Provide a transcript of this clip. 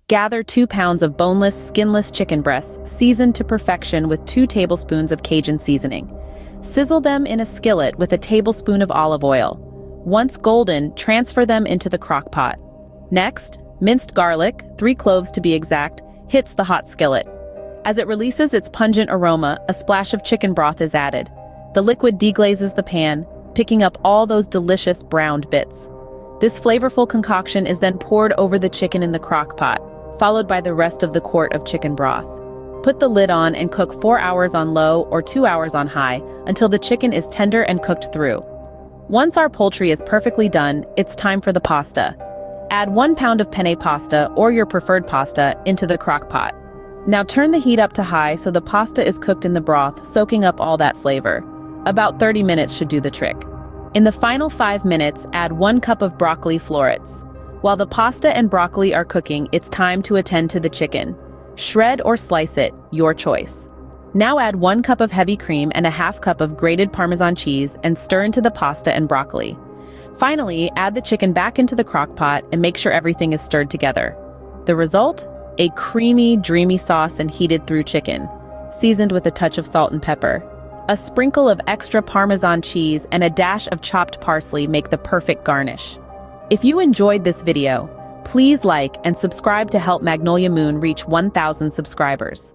Gather 2 pounds of boneless, skinless chicken breasts, seasoned to perfection with 2 tablespoons of Cajun seasoning. Sizzle them in a skillet with a tablespoon of olive oil. Once golden, transfer them into the crock pot. Next, minced garlic, 3 cloves to be exact, hits the hot skillet. As it releases its pungent aroma, a splash of chicken broth is added. The liquid deglazes the pan, picking up all those delicious browned bits. This flavorful concoction is then poured over the chicken in the crock pot, followed by the rest of the quart of chicken broth. Put the lid on and cook 4 hours on low or 2 hours on high until the chicken is tender and cooked through. Once our poultry is perfectly done, it's time for the pasta. Add 1 pound of penne pasta or your preferred pasta into the crock pot. Now turn the heat up to high so the pasta is cooked in the broth, soaking up all that flavor. About 30 minutes should do the trick. In the final 5 minutes, add 1 cup of broccoli florets. While the pasta and broccoli are cooking, it's time to attend to the chicken. Shred or slice it, your choice. Now add 1 cup of heavy cream and a ½ cup of grated Parmesan cheese and stir into the pasta and broccoli. Finally, add the chicken back into the crock pot and make sure everything is stirred together. The result? A creamy, dreamy sauce and heated through chicken, seasoned with a touch of salt and pepper. A sprinkle of extra Parmesan cheese and a dash of chopped parsley make the perfect garnish. If you enjoyed this video, please like and subscribe to help Magnolia Moon reach 1,000 subscribers.